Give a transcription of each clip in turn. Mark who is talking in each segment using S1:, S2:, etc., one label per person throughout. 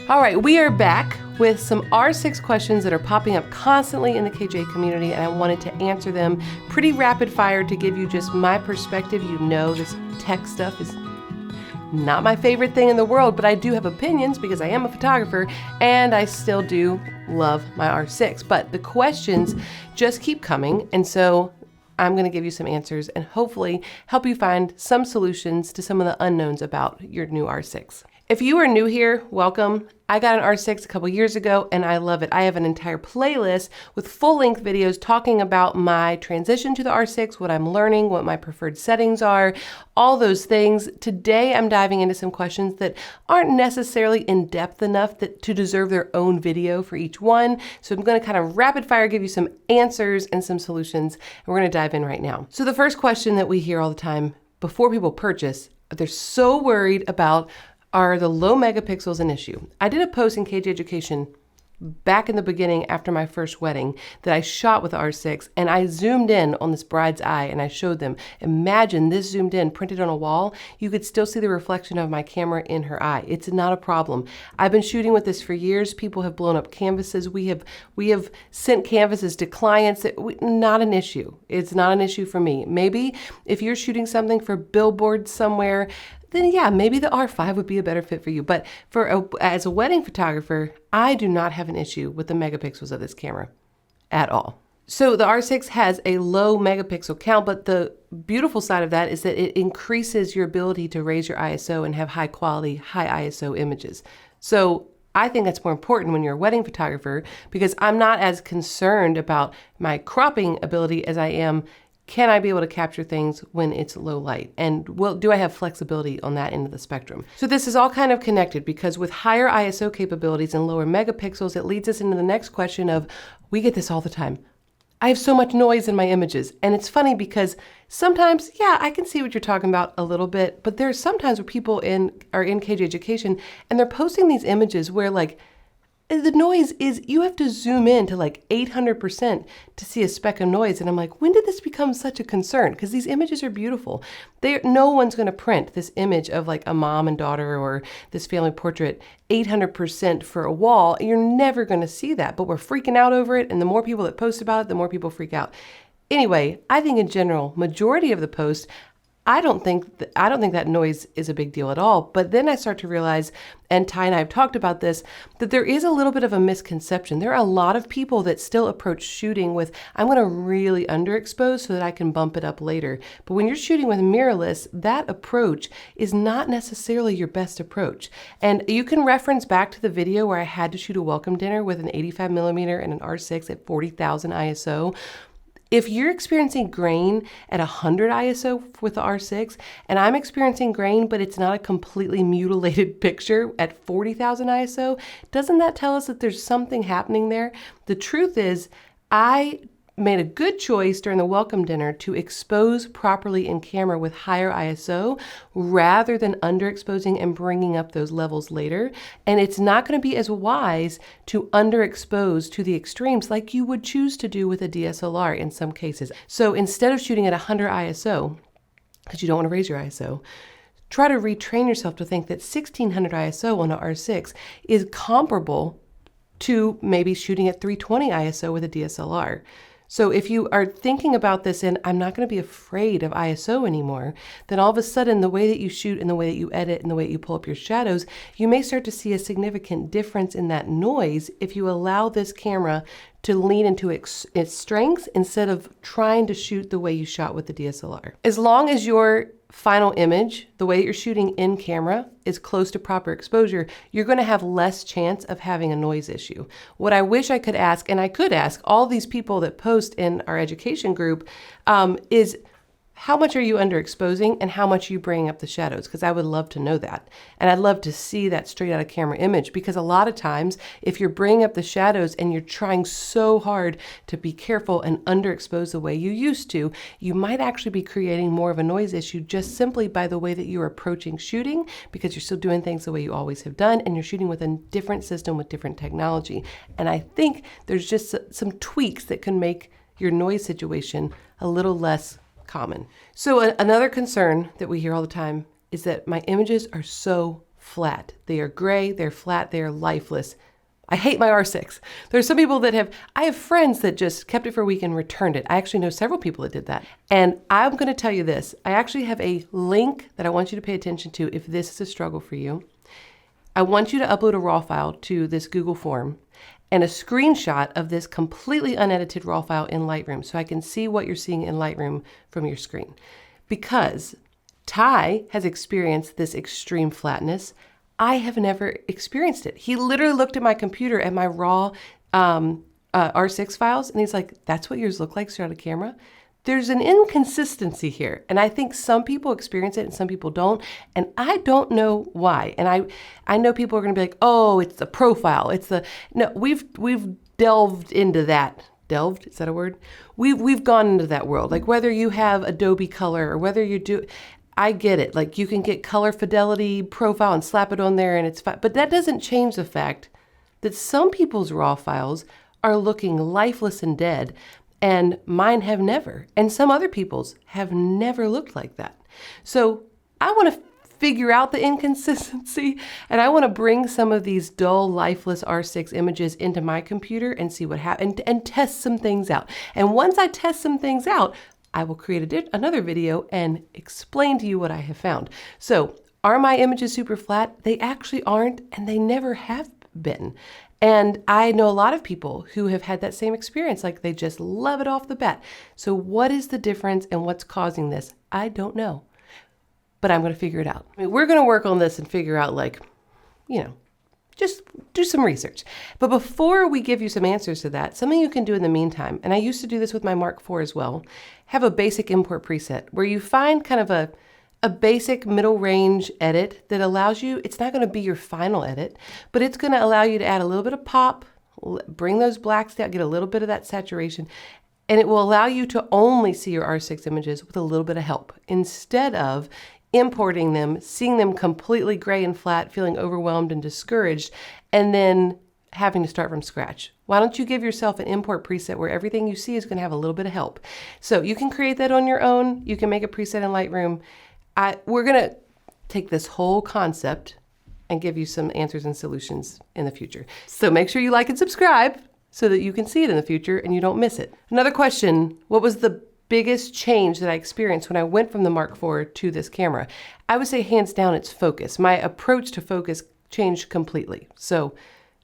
S1: All right, we are back with some R6 questions that are popping up constantly in the KJ community, and I wanted to answer them pretty rapid fire to give you just my perspective. You know, this tech stuff is not my favorite thing in the world, but I do have opinions because I am a photographer and I still do love my R6. But the questions just keep coming, and so I'm going to give you some answers and hopefully help you find some solutions to some of the unknowns about your new R6. If you are new here, welcome. I got an R6 a couple years ago and I love it. I have an entire playlist with full-length videos talking about my transition to the R6, what I'm learning, what my preferred settings are, all those things. Today I'm diving into some questions that aren't necessarily in-depth enough to deserve their own video for each one. So I'm going to kind of rapid fire give you some answers and some solutions, and we're going to dive in right now. So the first question that we hear all the time before people purchase, they're so worried about, are the low megapixels an issue? I did a post in KJ Education back in the beginning after my first wedding that I shot with the R6, and I zoomed in on this bride's eye and I showed them, imagine this zoomed in, printed on a wall, you could still see the reflection of my camera in her eye. It's not a problem. I've been shooting with this for years. People have blown up canvases. We have sent canvases to clients. Not an issue. It's not an issue for me. Maybe if you're shooting something for billboards somewhere, then yeah, maybe the R5 would be a better fit for you. But as a wedding photographer, I do not have an issue with the megapixels of this camera at all. So the R6 has a low megapixel count, but the beautiful side of that is that it increases your ability to raise your ISO and have high quality, high ISO images. So I think that's more important when you're a wedding photographer because I'm not as concerned about my cropping ability as I am, can I be able to capture things when it's low light? And do I have flexibility on that end of the spectrum? So this is all kind of connected because with higher ISO capabilities and lower megapixels, it leads us into the next question of, we get this all the time. I have so much noise in my images. And it's funny because sometimes, yeah, I can see what you're talking about a little bit, but there's sometimes where people are in KJ Education and they're posting these images where like, the noise is, you have to zoom in to like 800% to see a speck of noise. And I'm like, when did this become such a concern? Because these images are beautiful. No one's going to print this image of like a mom and daughter or this family portrait 800% for a wall. You're never going to see that, but we're freaking out over it. And the more people that post about it, the more people freak out. Anyway, I think in general, majority of the posts, I don't think that noise is a big deal at all. But then I start to realize, and Ty and I have talked about this, that there is a little bit of a misconception. There are a lot of people that still approach shooting with, I'm going to really underexpose so that I can bump it up later. But when you're shooting with mirrorless, that approach is not necessarily your best approach. And you can reference back to the video where I had to shoot a welcome dinner with an 85mm and an R6 at 40,000 ISO. If you're experiencing grain at 100 ISO with the R6, and I'm experiencing grain, but it's not a completely mutilated picture at 40,000 ISO, doesn't that tell us that there's something happening there? The truth is, I made a good choice during the welcome dinner to expose properly in camera with higher ISO rather than underexposing and bringing up those levels later. And it's not going to be as wise to underexpose to the extremes like you would choose to do with a DSLR in some cases. So instead of shooting at 100 ISO, because you don't want to raise your ISO, try to retrain yourself to think that 1600 ISO on an R6 is comparable to maybe shooting at 320 ISO with a DSLR. So if you are thinking about this and I'm not going to be afraid of ISO anymore, then all of a sudden the way that you shoot and the way that you edit and the way that you pull up your shadows, you may start to see a significant difference in that noise if you allow this camera to lean into its strengths instead of trying to shoot the way you shot with the DSLR. As long as your final image, the way that you're shooting in camera, is close to proper exposure, you're going to have less chance of having a noise issue. What I wish I could ask, and I could ask all these people that post in our education group, is how much are you underexposing and how much are you bringing up the shadows? Because I would love to know that. And I'd love to see that straight out of camera image, because a lot of times if you're bringing up the shadows and you're trying so hard to be careful and underexpose the way you used to, you might actually be creating more of a noise issue just simply by the way that you're approaching shooting, because you're still doing things the way you always have done and you're shooting with a different system with different technology. And I think there's just some tweaks that can make your noise situation a little less common. So another concern that we hear all the time is that my images are so flat. They are gray, they're flat, they are lifeless. I hate my R6. There's some people that I have friends that just kept it for a week and returned it. I actually know several people that did that. And I'm going to tell you this. I actually have a link that I want you to pay attention to if this is a struggle for you. I want you to upload a raw file to this Google form and a screenshot of this completely unedited raw file in Lightroom so I can see what you're seeing in Lightroom from your screen. Because Ty has experienced this extreme flatness. I have never experienced it. He literally looked at my computer at my raw R6 files and he's like, that's what yours look like straight out of camera? There's an inconsistency here. And I think some people experience it and some people don't. And I don't know why. And I know people are going to be like, oh, it's the profile. No, we've delved into that. Delved? Is that a word? We've gone into that world. Like whether you have Adobe Color or whether you do, I get it. Like you can get color fidelity profile and slap it on there and it's fine. But that doesn't change the fact that some people's raw files are looking lifeless and dead and mine have never. And some other people's have never looked like that. So I want to figure out the inconsistency and I want to bring some of these dull, lifeless R6 images into my computer and see what happens and test some things out. And once I test some things out, I will create another video and explain to you what I have found. So are my images super flat? They actually aren't, and they never have been. And I know a lot of people who have had that same experience, like they just love it off the bat. So what is the difference and what's causing this? I don't know, but I'm going to figure it out. I mean, we're going to work on this and figure out just do some research. But before we give you some answers to that, something you can do in the meantime, and I used to do this with my Mark IV as well, have a basic import preset where you find kind of a basic middle range edit that allows you, it's not going to be your final edit, but it's going to allow you to add a little bit of pop, bring those blacks down, get a little bit of that saturation, and it will allow you to only see your R6 images with a little bit of help instead of importing them, seeing them completely gray and flat, feeling overwhelmed and discouraged, and then having to start from scratch. Why don't you give yourself an import preset where everything you see is going to have a little bit of help? So you can create that on your own. You can make a preset in Lightroom. We're going to take this whole concept and give you some answers and solutions in the future. So make sure you like and subscribe so that you can see it in the future and you don't miss it. Another question, what was the biggest change that I experienced when I went from the Mark IV to this camera? I would say hands down it's focus. My approach to focus changed completely. So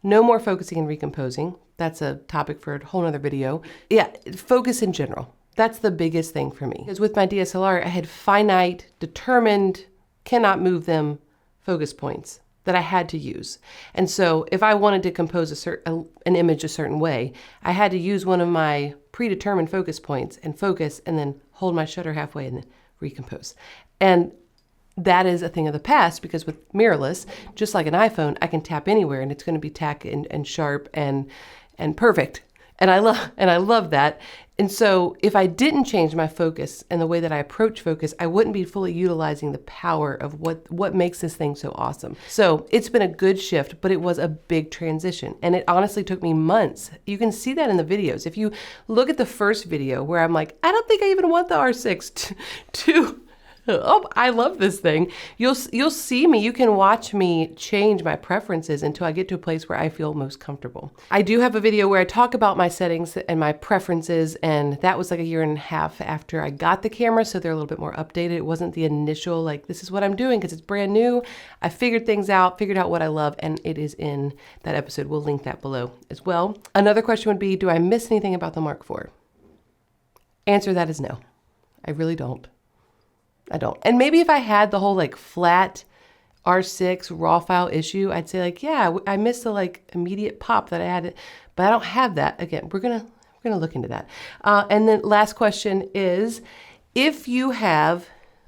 S1: no more focusing and recomposing. That's a topic for a whole nother video. Yeah, focus in general. That's the biggest thing for me. Because with my DSLR, I had finite, determined, cannot move them focus points that I had to use. And so if I wanted to compose an image a certain way, I had to use one of my predetermined focus points and focus and then hold my shutter halfway and then recompose. And that is a thing of the past because with mirrorless, just like an iPhone, I can tap anywhere and it's going to be tack and sharp and perfect. And I love that. And so if I didn't change my focus and the way that I approach focus, I wouldn't be fully utilizing the power of what makes this thing so awesome. So it's been a good shift, but it was a big transition. And it honestly took me months. You can see that in the videos. If you look at the first video where I'm like, I don't think I even want the R6 to oh, I love this thing. You'll see me. You can watch me change my preferences until I get to a place where I feel most comfortable. I do have a video where I talk about my settings and my preferences, and that was like 1.5 years after I got the camera, so they're a little bit more updated. It wasn't the initial, like, this is what I'm doing because it's brand new. I figured out what I love, and it is in that episode. We'll link that below as well. Another question would be, do I miss anything about the Mark IV? Answer that is no. I really don't. I don't. And maybe if I had the whole like flat R6 raw file issue, I'd say like, yeah, I missed the like immediate pop that I had, but I don't have that. Again, we're gonna look into that. And then last question is, if you have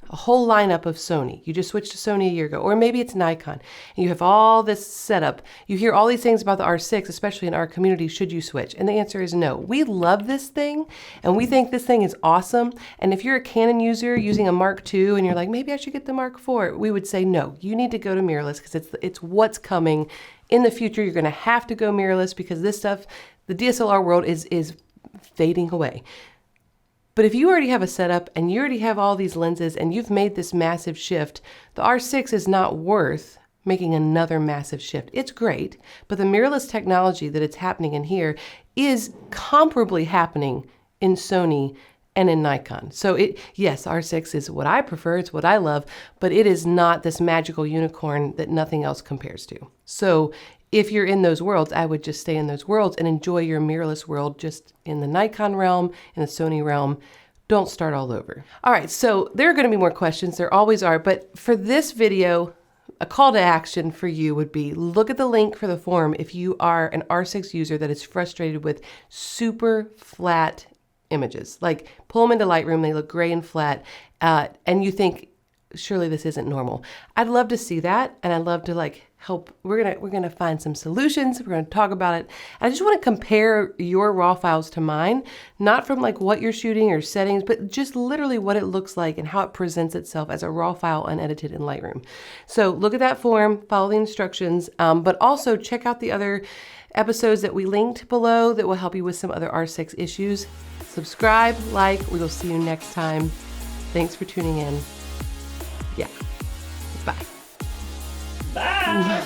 S1: a whole lineup of Sony, you just switched to Sony a year ago, or maybe it's Nikon, and you have all this setup, you hear all these things about the R6, especially in our community, should you switch? And the answer is no. We love this thing, and we think this thing is awesome. And if you're a Canon user using a Mark II, and you're like, maybe I should get the Mark IV, we would say no. You need to go to mirrorless because it's what's coming. In the future, you're going to have to go mirrorless because this stuff, the DSLR world is fading away. But if you already have a setup and you already have all these lenses and you've made this massive shift, the R6 is not worth making another massive shift. It's great, but the mirrorless technology that it's happening in here is comparably happening in Sony and in Nikon. So yes, R6 is what I prefer, it's what I love, but it is not this magical unicorn that nothing else compares to. So if you're in those worlds, I would just stay in those worlds and enjoy your mirrorless world just in the Nikon realm, in the Sony realm. Don't start all over. All right, so there are going to be more questions. There always are, but for this video, a call to action for you would be look at the link for the forum if you are an R6 user that is frustrated with super flat images. Like pull them into Lightroom, they look gray and flat, and you think, surely this isn't normal. I'd love to see that, and I'd love to like help. We're gonna find some solutions. We're gonna talk about it. I just want to compare your raw files to mine, not from like what you're shooting or settings, but just literally what it looks like and how it presents itself as a raw file unedited in Lightroom. So look at that forum, follow the instructions, but also check out the other episodes that we linked below that will help you with some other R6 issues. Subscribe, like, we will see you next time. Thanks for tuning in. Yeah. Bye.
S2: Bye.